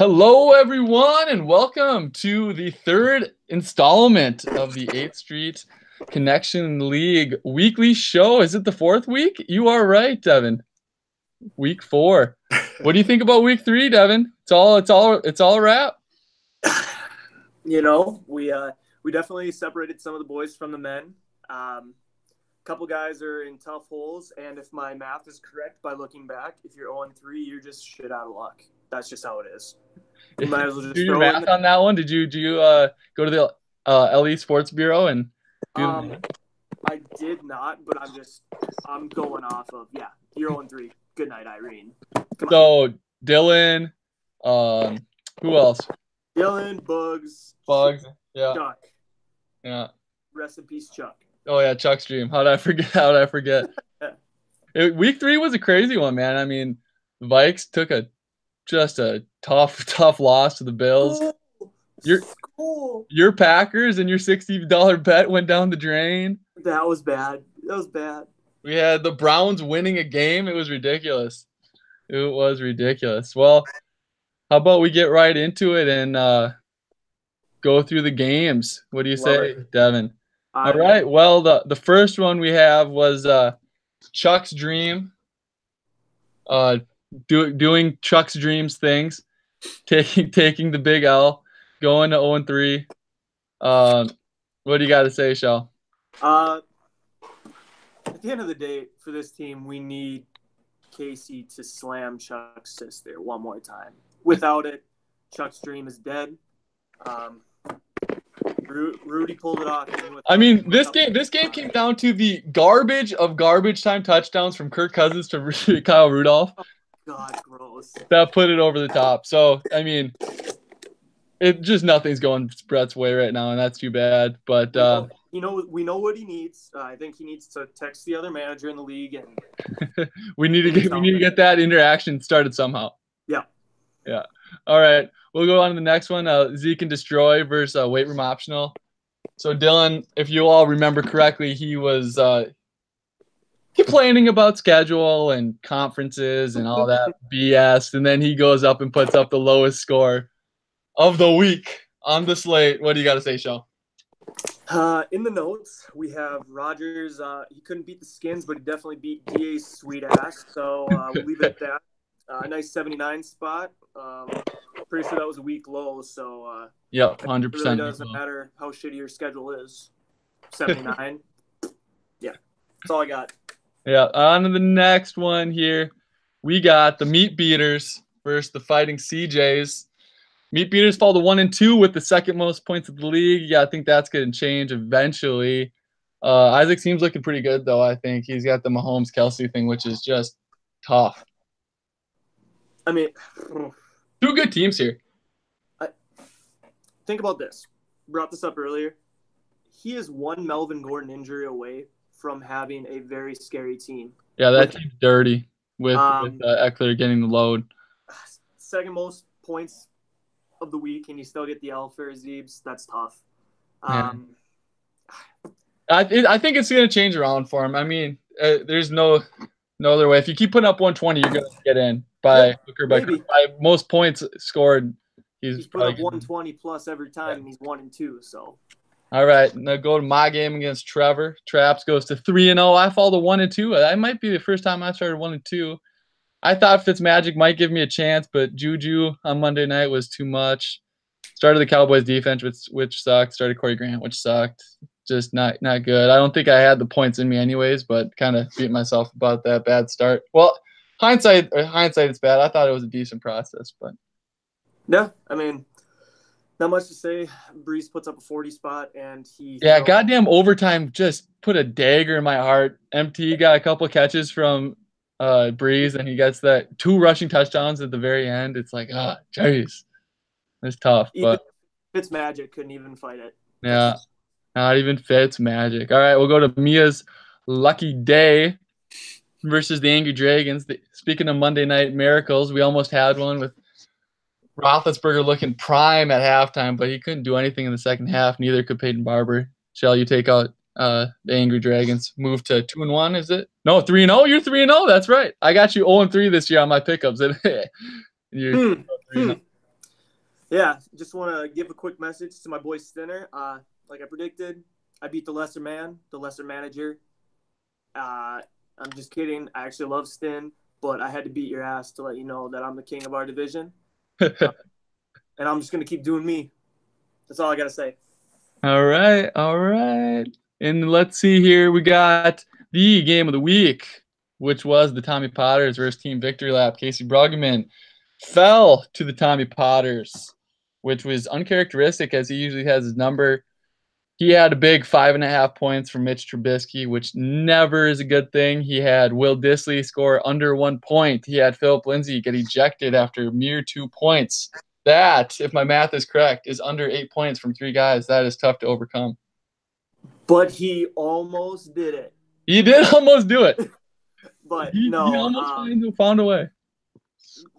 Hello, everyone, and welcome to the third installment of the 8th Street Connection League weekly show. Is it the fourth week? You are right, Devin. Week 4. What do you think about week 3, Devin? It's all a wrap. We definitely separated some of the boys from the men. Couple guys are in tough holes, and if my math is correct by looking back, if you're 0-3, you're just shit out of luck. That's just how it is. You might as well just do your math on that one. Did you go to the LE Sports Bureau and do I did not, but I'm going off of you're 0-3. Good night, Irene. So Dylan, who else? Dylan, Bugs, yeah, Chuck. Yeah. Rest in peace, Chuck. Oh yeah, Chuck's dream. How did I forget? Week 3 was a crazy one, man. I mean, Vikes took a tough loss to the Bills. Your Packers and your $60 bet went down the drain. That was bad. We had the Browns winning a game. It was ridiculous. Well, how about we get right into it and go through the games? What do you say, Devin? All right. Well, the first one we have was Chuck's dream. Doing Chuck's dreams things, taking the big L, going to 0-3. What do you got to say, Shell? At the end of the day, for this team, we need Casey to slam Chuck's sister one more time. Without it, Chuck's dream is dead. Rudy pulled it off. I mean, this game came down to the garbage of garbage time touchdowns from Kirk Cousins to Kyle Rudolph. Oh, God, gross. That put it over the top. So, I mean, nothing's going Brett's way right now, and that's too bad. But we know what he needs. I think he needs to text the other manager in the league, and we need to get that interaction started somehow. Yeah. All right, we'll go on to the next one. Zeke and Destroy versus Weight Room Optional. So Dylan, if you all remember correctly, he was complaining about schedule and conferences and all that BS, and then he goes up and puts up the lowest score of the week on the slate. What do you got to say, Sean? In the notes, we have Rogers. He couldn't beat the Skins, but he definitely beat DA's sweet ass. So we'll leave it at that. A nice 79 spot. Pretty sure that was a week low. So 100%. It really doesn't matter how shitty your schedule is. 79. Yeah, that's all I got. Yeah, on to the next one here. We got the Meat Beaters versus the Fighting CJs. Meat Beaters fall to 1-2 with the second most points of the league. Yeah, I think that's going to change eventually. Isaac seems looking pretty good, though, I think. He's got the Mahomes-Kelsey thing, which is just tough. I mean, two good teams here. Think about this. Brought this up earlier. He is one Melvin Gordon injury away from having a very scary team. Yeah, that team's dirty with Eckler getting the load. Second most points of the week, and you still get the L for Zeebs. That's tough. I think it's going to change around for him. I mean, there's no other way. If you keep putting up 120, you're going to get in by most points scored. He's put up 120 plus every time, and he's 1-2. So. All right, now go to my game against Trevor. Traps goes to 3-0. I fall to 1-2. That might be the first time I started 1-2. I thought Fitzmagic might give me a chance, but Juju on Monday night was too much. Started the Cowboys defense, which sucked. Started Corey Grant, which sucked. Just not good. I don't think I had the points in me anyways, but kind of beat myself about that bad start. Well, hindsight, it's bad. I thought it was a decent process, but. Yeah, I mean, not much to say. Breeze puts up a 40 spot, and goddamn overtime just put a dagger in my heart. MT got a couple catches from Breeze, and he gets that 2 rushing touchdowns at the very end. It's like, jeez, it's tough. Even but Fitzmagic couldn't even fight it. Yeah, not even Fitzmagic. All right, we'll go to Mia's lucky day versus the Angry Dragons. Speaking of Monday Night Miracles, we almost had one with Roethlisberger looking prime at halftime, but he couldn't do anything in the second half. Neither could Peyton Barber. Shall you take out the Angry Dragons? Move to 2-1, is it? No, 3-0. You're 3-0. That's right. I got you 0-3 this year on my pickups. You're 3-0. Yeah, just want to give a quick message to my boy Stinner. Like I predicted, I beat the lesser man, the lesser manager. I'm just kidding. I actually love Stin, but I had to beat your ass to let you know that I'm the king of our division. And I'm just going to keep doing me. That's all I got to say. All right, all right. And let's see here. We got the game of the week, which was the Tommy Potters versus Team Victory Lap. Casey Bruggeman fell to the Tommy Potters, which was uncharacteristic as he usually has his number. He had a big 5.5 points from Mitch Trubisky, which never is a good thing. He had Will Dissly score under 1 point. He had Philip Lindsay get ejected after mere 2 points. That, if my math is correct, is under 8 points from 3 guys. That is tough to overcome. But he almost did it. He did almost do it. But he almost found a way.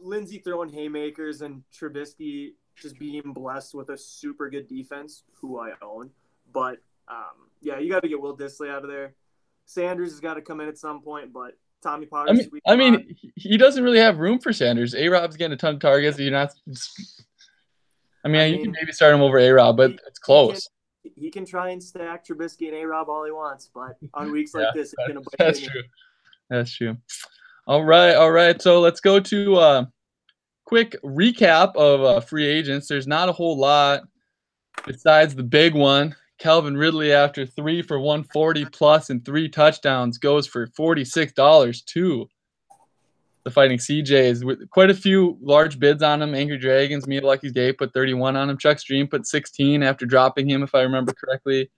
Lindsay throwing haymakers and Trubisky just being blessed with a super good defense, who I own. But, yeah, you got to get Will Dissly out of there. Sanders has got to come in at some point, but Tommy Potter. I mean, he doesn't really have room for Sanders. A-Rob's getting a ton of targets. You're not. I mean, you can maybe start him over A-Rob, but it's close. He can try and stack Trubisky and A-Rob all he wants, but on weeks like this, it's going to. That's true. That's true. All right. So let's go to quick recap of free agents. There's not a whole lot besides the big one. Calvin Ridley, after 3 for 140 plus and 3 touchdowns, goes for $46 to the Fighting CJs. With quite a few large bids on him. Angry Dragons, Me Lucky's Day put 31 on him. Chuck Stream put 16 after dropping him, if I remember correctly.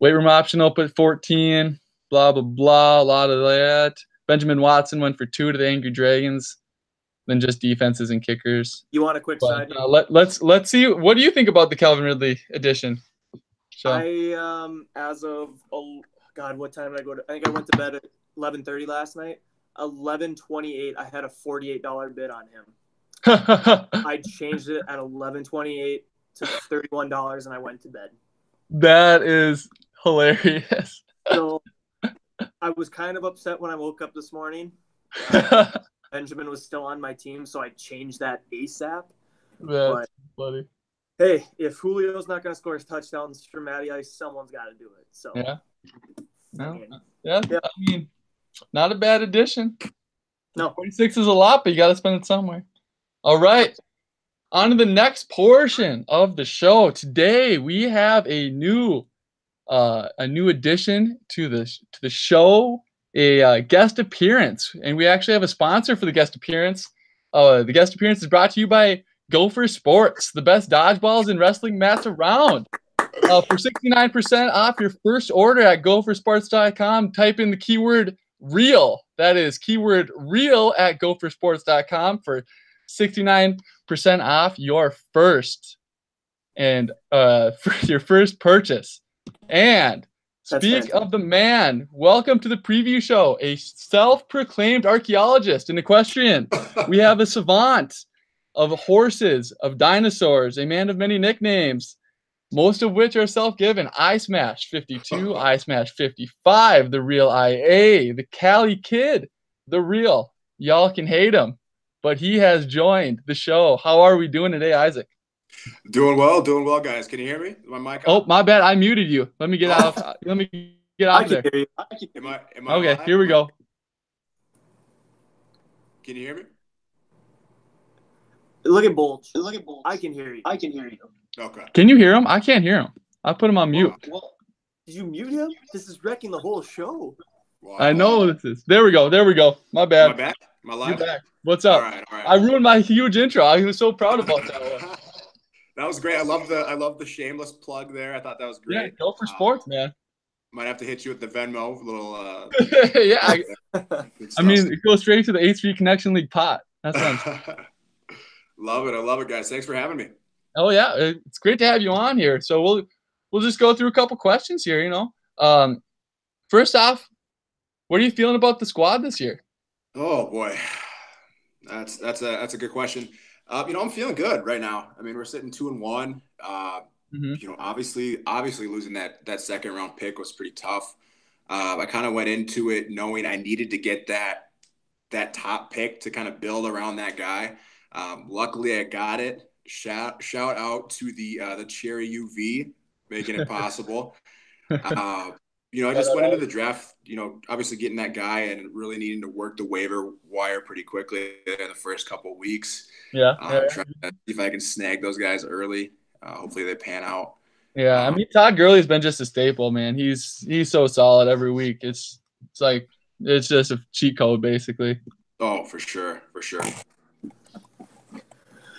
Weight Room Optional put 14. Blah, blah, blah. A lot of that. Benjamin Watson went for 2 to the Angry Dragons. Then just defenses and kickers. You want a quick side? Let's see. What do you think about the Calvin Ridley edition? So. As of what time did I go to? I think I went to bed at 11:30 last night. 11:28, I had a $48 bid on him. I changed it at 11:28 to $31, and I went to bed. That is hilarious. So I was kind of upset when I woke up this morning. Benjamin was still on my team, so I changed that ASAP. That's funny. Hey, if Julio's not going to score his touchdowns for Matty Ice, someone's got to do it. So yeah. I mean, not a bad addition. No, 46 is a lot, but you got to spend it somewhere. All right, on to the next portion of the show. Today we have a new addition to the show, a guest appearance, and we actually have a sponsor for the guest appearance. The guest appearance is brought to you by Gopher Sports, the best dodgeballs and wrestling mats around. For 69% off your first order at gophersports.com, type in the keyword REAL. That is keyword REAL at gophersports.com for 69% off your first for your first purchase. And speak of the man, welcome to the preview show, a self-proclaimed archaeologist and equestrian. We have a savant of horses, of dinosaurs, a man of many nicknames, most of which are self-given. I Smash 52, I Smash 55, the real IA, the Cali Kid, the real. Y'all can hate him, but he has joined the show. How are we doing today, Isaac? Doing well, guys. Can you hear me? My mic on? Oh, my bad. I muted you. Let me get out. Let me get out there. Am I okay, live? Here we go. Can you hear me? Look at Bulge. I can hear you. Okay. Can you hear him? I can't hear him. I put him on mute. Well, did you mute him? This is wrecking the whole show. Wow. I know this is. There we go. My bad. Am I back? Am I live? You're back. What's up? All right. I ruined my huge intro. I was so proud about that one. That was great. I love the shameless plug there. I thought that was great. Yeah, go for sports, man. Might have to hit you with the Venmo little. Yeah. I mean, it goes straight to the 8th Street Connection League pot. That's fun. Love it. I love it, guys. Thanks for having me. Oh yeah, it's great to have you on here. So we'll just go through a couple questions here. First off, what are you feeling about the squad this year? Oh boy, that's a good question. I'm feeling good right now. I mean, we're sitting 2-1. Obviously losing that second round pick was pretty tough. I kind of went into it knowing I needed to get that top pick to kind of build around that guy. Luckily I got it. shout out to the Cherry UV making it possible. I just went into the draft, obviously getting that guy and really needing to work the waiver wire pretty quickly in the first couple of weeks. Yeah. Trying to see if I can snag those guys early. Hopefully they pan out. Yeah, I mean Todd Gurley's been just a staple, man. He's so solid every week. It's like it's just a cheat code basically. Oh, for sure.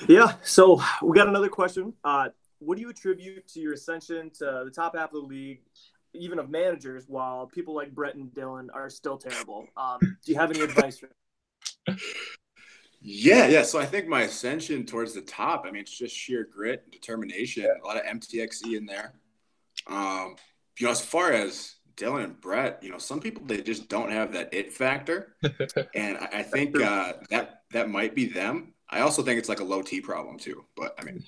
Yeah. So we got another question. What do you attribute to your ascension to the top half of the league, even of managers, while people like Brett and Dylan are still terrible? Do you have any advice for them? Yeah. So I think my ascension towards the top, I mean, it's just sheer grit and determination. A lot of MTXE in there. As far as Dylan and Brett, some people, they just don't have that it factor. And I think that might be them. I also think it's like a low T problem too. But I mean,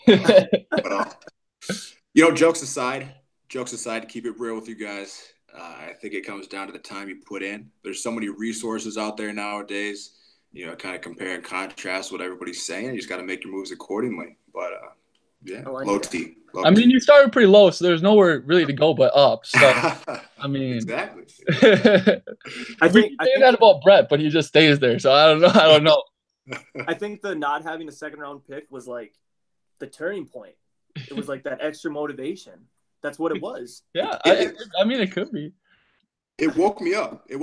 jokes aside, to keep it real with you guys, I think it comes down to the time you put in. There's so many resources out there nowadays. Kind of compare and contrast what everybody's saying. You just got to make your moves accordingly. But low T. I mean, you started pretty low, so there's nowhere really to go but up. So I mean, exactly. I think that about Brett, but he just stays there. So I don't know. I think the not having a second round pick was like the turning point. It was like that extra motivation. That's what it was. Yeah, I mean, it could be. It woke me up. They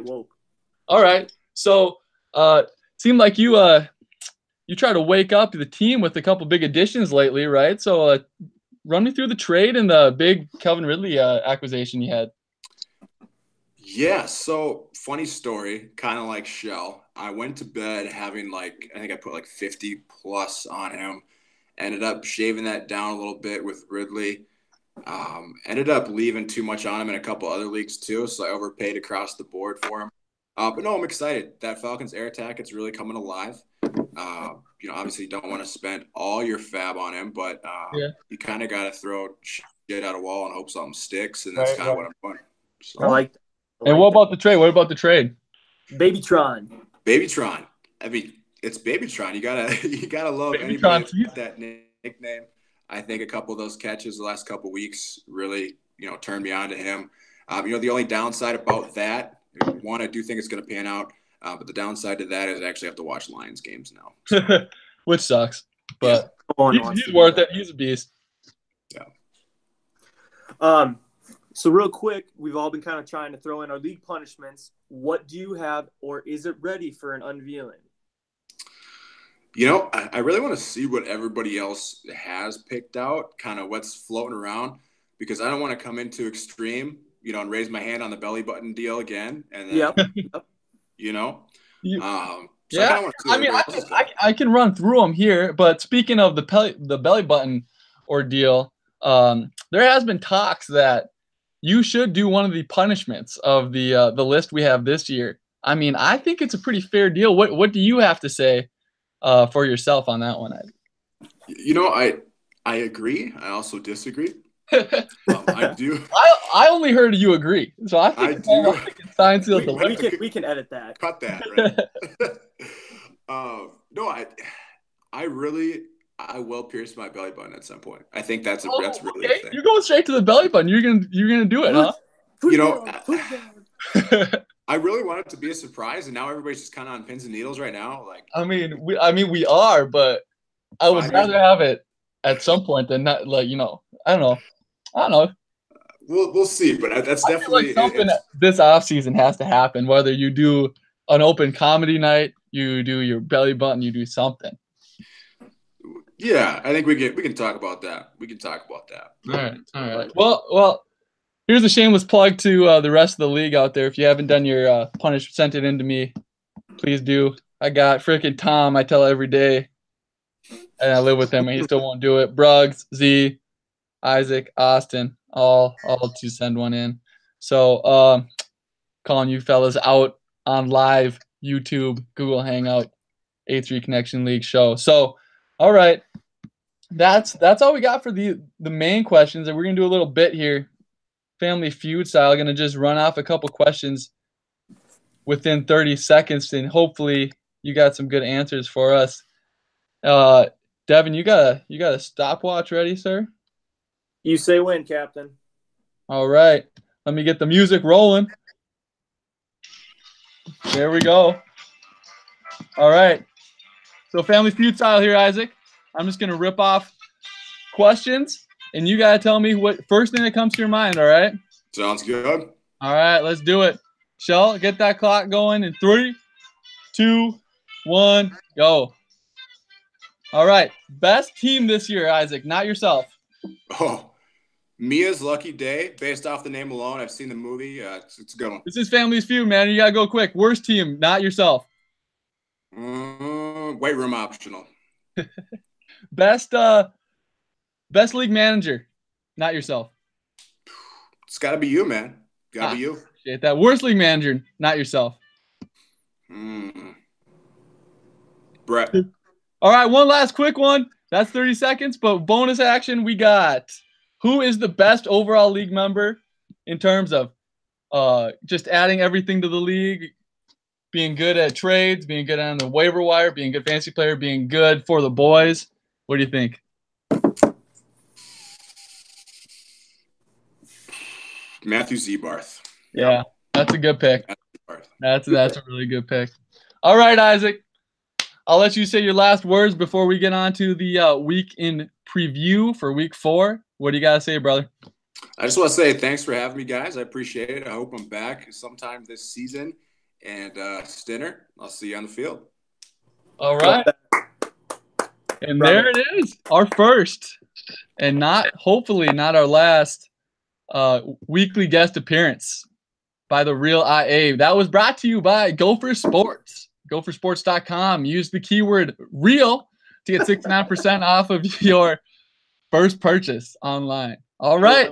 woke. All right. So, seemed like you try to wake up the team with a couple big additions lately, right? So, run me through the trade and the big Calvin Ridley acquisition you had. Yeah. So, funny story, kind of like Shell. I went to bed having I think I put 50 plus on him. Ended up shaving that down a little bit with Ridley. Ended up leaving too much on him in a couple other leagues too, so I overpaid across the board for him. But no, I'm excited. That Falcons air attack, it's really coming alive. Obviously you don't want to spend all your fab on him, but you kind of got to throw shit at a wall and hope something sticks, and that's kind of what I'm doing. So. I like that. And what about the trade? What about the trade? Babytron. I mean, it's Babytron. You gotta love Babytron anybody with that nickname. I think a couple of those catches the last couple of weeks really, turned me on to him. The only downside about that, one, I do think it's going to pan out, but the downside to that is I actually have to watch Lions games now, so. Which sucks. But he's worth it. He's a beast. Yeah. So real quick, we've all been kind of trying to throw in our league punishments. What do you have, or is it ready for an unveiling? I really want to see what everybody else has picked out, kind of what's floating around, because I don't want to come into extreme, and raise my hand on the belly button deal again. And then, I can run through them here. But speaking of the belly button ordeal, there has been talks that you should do one of the punishments of the list we have this year. I mean, I think it's a pretty fair deal. What do you have to say for yourself on that one? I agree. I also disagree. I do. I only heard you agree, so I think it's signed, sealed, delivered. We can edit that. Cut that. Right? No, I will pierce my belly button at some point. I think that's really a thing. You're going straight to the belly button. You're gonna do it, huh? I really want it to be a surprise, and now everybody's just kind of on pins and needles right now. I mean, we are, but I would rather have it at some point than not. I don't know. We'll see, but that's definitely something this off season has to happen. Whether you do an open comedy night, you do your belly button, you do something. Yeah, I think we can talk about that. All right. Well. Here's a shameless plug to the rest of the league out there. If you haven't done your punish, sent it in to me, please do. I got freaking Tom. I tell every day, and I live with him, and he still won't do it. Bruggs, Z, Isaac, Austin, all to send one in. So, calling you fellas out on live YouTube, Google Hangout, A3 Connection League show. So, all right, that's all we got for the main questions, and we're gonna do a little bit here. Family Feud style, going to just run off a couple questions within 30 seconds, and hopefully you got some good answers for us. Devin, you got a stopwatch ready, sir? You say when, Captain. All right. Let me get the music rolling. There we go. All right. So Family Feud style here, Isaac. I'm just gonna rip off questions, and you gotta tell me what first thing that comes to your mind. All right. Sounds good. All right. Let's do it. Shell, get that clock going in 3, 2, 1, go. All right. Best team this year, Isaac, not yourself. Oh, Mia's Lucky Day, based off the name alone. I've seen the movie. It's a good one. This is Family's Feud, man. You gotta go quick. Worst team, not yourself. Weight room optional. Best league manager, not yourself. It's got to be you, man. Got to be you. Shit, that worst league manager, not yourself. Brett. All right, one last quick one. That's 30 seconds, but bonus action, we got who is the best overall league member in terms of just adding everything to the league, being good at trades, being good on the waiver wire, being a good fantasy player, being good for the boys. What do you think? Matthew Zebarth. Yeah, that's a good pick. That's a really good pick. All right, Isaac. I'll let you say your last words before we get on to the week in preview for week 4. What do you got to say, brother? I just want to say thanks for having me, guys. I appreciate it. I hope I'm back sometime this season. And Stinner, I'll see you on the field. All right. And there it is, our first, and hopefully not our last weekly guest appearance by the Real IA. That was brought to you by Gopher Sports. Gophersports.com. Use the keyword REAL to get 69% off of your first purchase online. All right.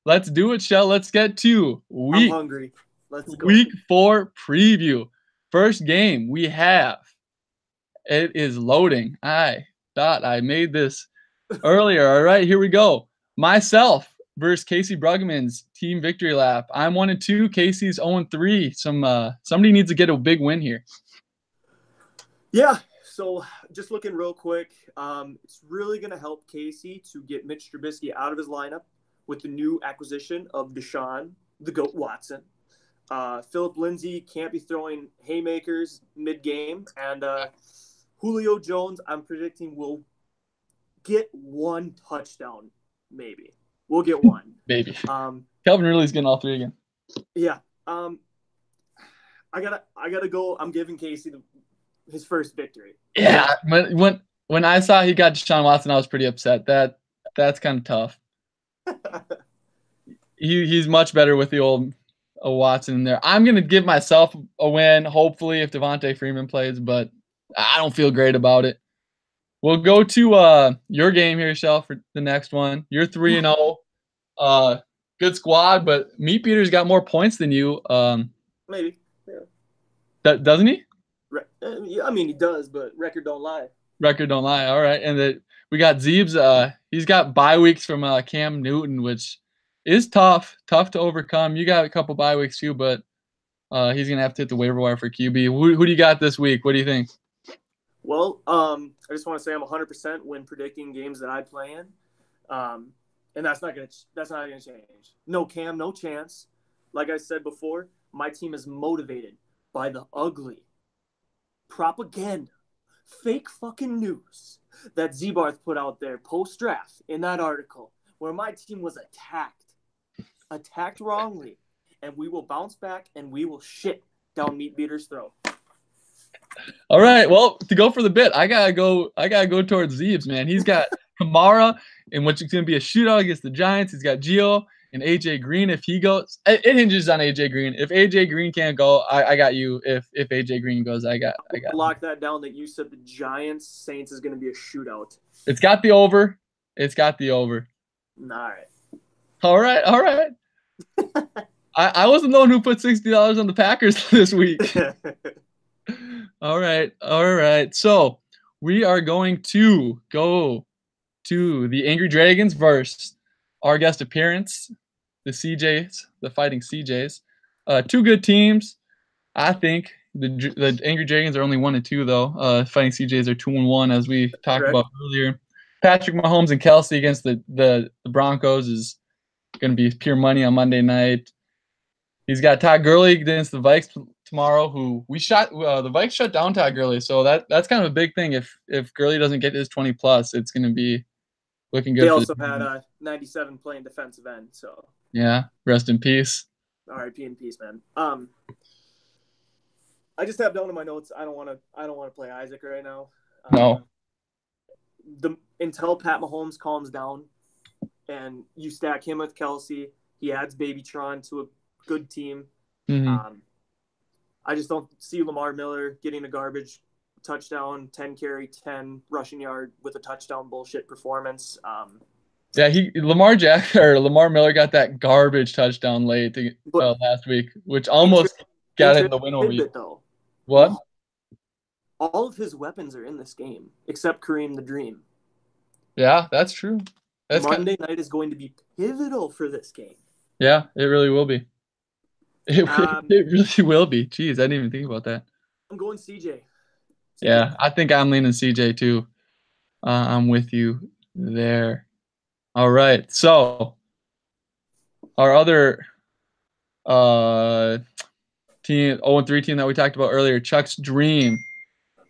Let's do it, Shell. Let's get to I'm hungry. Let's go. Week 4 preview. First game we have. It is loading. I thought I made this earlier. All right, here we go. Myself versus Casey Brugman's team victory lap. I'm 1-2. Casey's 0-3. Somebody needs to get a big win here. Yeah. So just looking real quick, it's really going to help Casey to get Mitch Trubisky out of his lineup with the new acquisition of Deshaun, the GOAT Watson. Philip Lindsay can't be throwing haymakers mid-game. And Julio Jones, I'm predicting, will get 1 touchdown, maybe. We'll get 1. Maybe. Calvin Ridley's getting all 3 again. Yeah. I gotta go. I'm giving Casey his first victory. Yeah. When I saw he got Deshaun Watson, I was pretty upset. That's kind of tough. He's much better with the old Watson in there. I'm gonna give myself a win, hopefully, if Devontae Freeman plays, but I don't feel great about it. We'll go to your game here, Shell, for the next one. You're 3-0. Good squad, but Meat Beater's got more points than you. Maybe. Yeah. Doesn't he? I mean, he does, but record don't lie. Record don't lie. All right. And we got Zeebs. He's got bye weeks from Cam Newton, which is tough to overcome. You got a couple bye weeks too, but he's going to have to hit the waiver wire for QB. Who do you got this week? What do you think? Well, I just want to say I'm 100% when predicting games that I play in. And that's not gonna change. No Cam, no chance. Like I said before, my team is motivated by the ugly propaganda, fake fucking news that Zebarth put out there post-draft in that article where my team was attacked wrongly, and we will bounce back and we will shit down Meat Beater's throat. All right. Well, to go for the bit, I gotta go towards Zeebs, man. He's got Kamara, in which it's gonna be a shootout against the Giants. He's got Gio and AJ Green. If he goes, it hinges on AJ Green. If AJ Green can't go, I got you. If AJ Green goes, I got. Lock that down. That you said the Giants Saints is gonna be a shootout. It's got the over. All right. I wasn't the one who put $60 on the Packers this week. All right. So we are going to go to the Angry Dragons versus our guest appearance, the CJs, the Fighting CJs. 2 good teams. I think The Angry Dragons are only 1-2 though. Fighting CJs are 2-1 as we talked about earlier. Patrick Mahomes and Kelsey against the Broncos is going to be pure money on Monday night. He's got Todd Gurley against the Vikes tomorrow. Who the Vikes shut down Todd Gurley, so that's kind of a big thing. If Gurley doesn't get his 20+, it's going to be looking good. They also had 97 playing defensive end, so yeah, rest in peace. R.I.P. in peace, man. I just have down in my notes. I don't want to play Isaac right now. No. Until Pat Mahomes calms down, and you stack him with Kelsey, he adds Babytron to a good team. Mm-hmm. I just don't see Lamar Miller getting a garbage touchdown, 10 carry, 10 rushing yard with a touchdown bullshit performance. Yeah, Lamar Miller got that garbage touchdown late last week, which almost got him the win over you. What? All of his weapons are in this game except Kareem the Dream. Yeah, that's true. Monday night is going to be pivotal for this game. Yeah, it really will be. It really will be. Jeez, I didn't even think about that. I'm going CJ. Yeah, I think I'm leaning CJ too. I'm with you there. All right, so our other team, 0-3 team that we talked about earlier, Chuck's Dream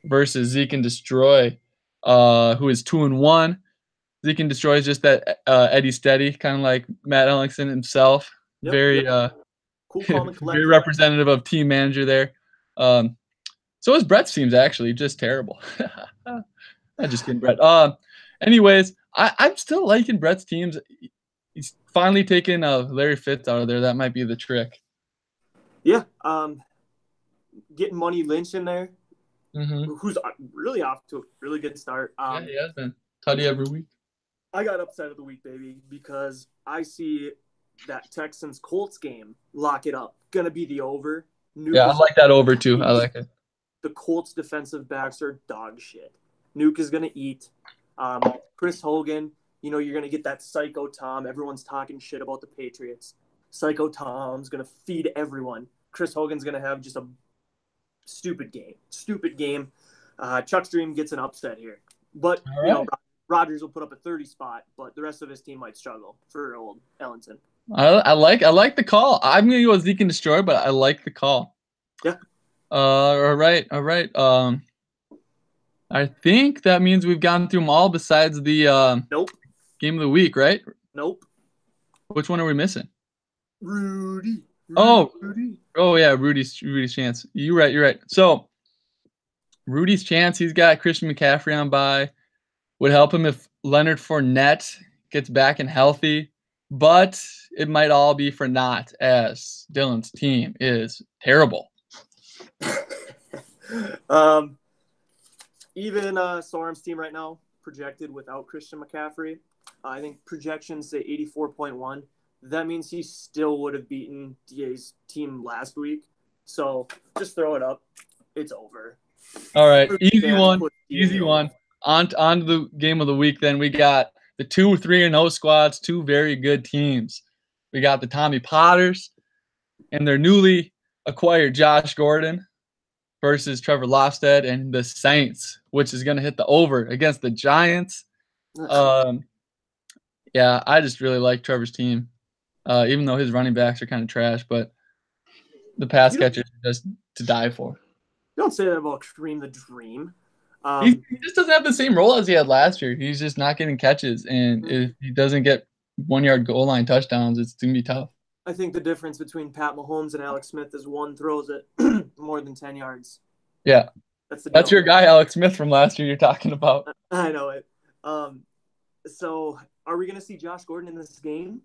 versus Zeke and Destroy, who is 2-1. Zeke and Destroy is just that Eddie Steady, kind of like Matt Ellingson himself. Yep, very cool, very representative of team manager there. So is Brett's team's actually just terrible. I'm just kidding, Brett. Anyways, I'm still liking Brett's teams. He's finally taken Larry Fitz out of there. That might be the trick. Yeah. Getting Money Lynch in there, mm-hmm. who's really off to a really good start. Yeah, he has been. Tutty every week. I got upset of the week, baby, because I see that Texans-Colts game lock it up. Going to be the over. Nuke I like that over, too. I like it. The Colts defensive backs are dog shit. Nuke is going to eat. Chris Hogan, you're going to get that Psycho Tom. Everyone's talking shit about the Patriots. Psycho Tom's going to feed everyone. Chris Hogan's going to have just a stupid game. Chuck's Dream gets an upset here. But, right. Rodgers will put up a 30 spot, but the rest of his team might struggle for old Ellingson. I like the call. I'm going to go with Zeke and Destroy, but I like the call. Yeah. All right. I think that means we've gone through them all besides the Nope. Game of the week, right? Nope. Which one are we missing? Rudy. Oh yeah, Rudy's chance. You're right. So Rudy's chance, he's got Christian McCaffrey on bye. Would help him if Leonard Fournette gets back and healthy, but it might all be for naught as Dylan's team is terrible. Even Sorum's team right now projected without Christian McCaffrey. I think projections say 84.1. That means he still would have beaten DA's team last week. So just throw it up. It's over. All right, easy one. On to the game of the week then. We got the 2-3-0 squads, two very good teams. We got the Tommy Potters and their newly acquired Josh Gordon versus Trevor Lofstad and the Saints, which is going to hit the over against the Giants. Yeah, I just really like Trevor's team, even though his running backs are kind of trash, but the pass catchers are just to die for. Don't say that about Kareem the Dream. He just doesn't have the same role as he had last year. He's just not getting catches, and if he doesn't get 1-yard goal line touchdowns, it's going to be tough. I think the difference between Pat Mahomes and Alex Smith is one throws it more than 10 yards. Yeah. That's your guy, Alex Smith, from last year you're talking about. I know it. So are we going to see Josh Gordon in this game?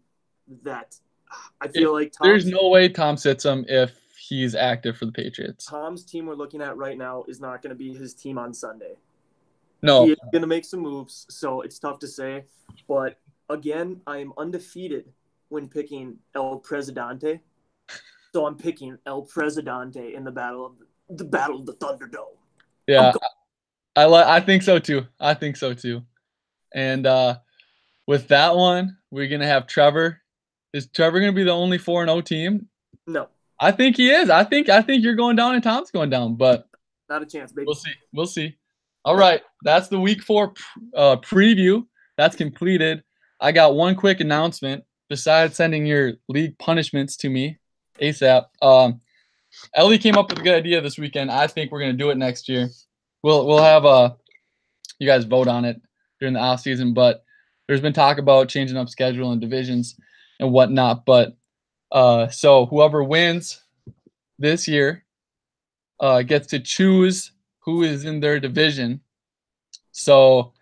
I feel like there's no way Tom sits him if he's active for the Patriots. Tom's team we're looking at right now is not going to be his team on Sunday. No. He is going to make some moves, so it's tough to say. But, again, I am undefeated when picking El Presidente. So I'm picking El Presidente in the battle of the Thunderdome. Yeah, I think so too. And with that one, we're going to have Trevor. Is Trevor going to be the only 4-0 team? No. I think he is. I think you're going down and Tom's going down, but Not a chance, baby. we'll see. We'll see. All right, that's the week 4 preview. That's completed. I got one quick announcement. Besides sending your league punishments to me ASAP, Ellie came up with a good idea this weekend. I think we're gonna do it next year. We'll have you guys vote on it during the off season, but there's been talk about changing up schedule and divisions and whatnot. But so whoever wins this year gets to choose who is in their division. So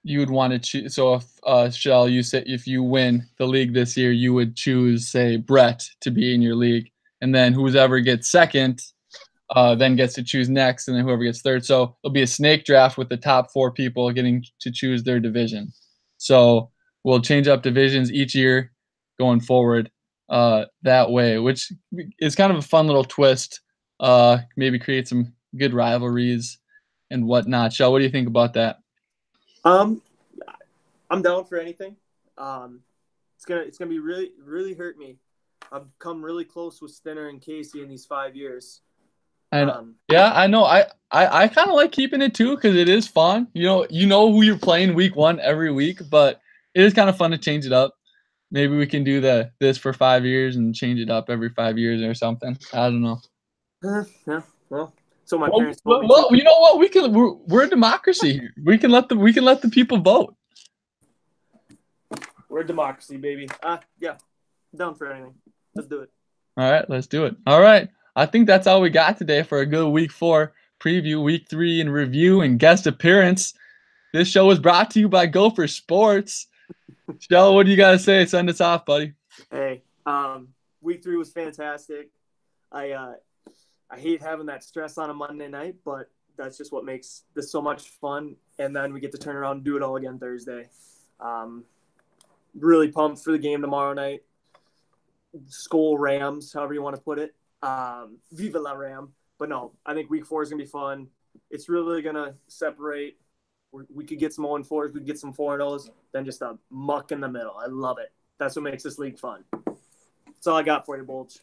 you would want to choose. So if Shell, you say if you win the league this year, you would choose, say, Brett to be in your league, and then whoever gets second then gets to choose next, and then whoever gets third. So it'll be a snake draft with the top 4 people getting to choose their division. So we'll change up divisions each year going forward that way, which is kind of a fun little twist. Maybe create some good rivalries and whatnot. Shell, what do you think about that? I'm down for anything. It's gonna be really hurt me. I've come really close with Stinner and Casey in these 5 years. And yeah, I know. I kind of like keeping it too because it is fun. You know who you're playing week 1 every week, but it is kind of fun to change it up. Maybe we can do this for 5 years and change it up every 5 years or something. I don't know. Yeah, well, so my parents told me. Well, you know what? We're a democracy here. We can let the people vote. We're a democracy, baby. Yeah, down for anything. Let's do it. All right, let's do it. All right. I think that's all we got today for a good week 4 preview, week 3 in review and guest appearance. This show is brought to you by Gopher Sports. Shell, what do you got to say? Send us off, buddy. Hey, week 3 was fantastic. I hate having that stress on a Monday night, but that's just what makes this so much fun. And then we get to turn around and do it all again Thursday. Really pumped for the game tomorrow night. Skol Rams, however you want to put it. Viva la Ram. But no, I think week 4 is going to be fun. It's really going to separate. We could get some 0-4s, we could get some 4-0s, then just a muck in the middle. I love it. That's what makes this league fun. That's all I got for you, Bulge.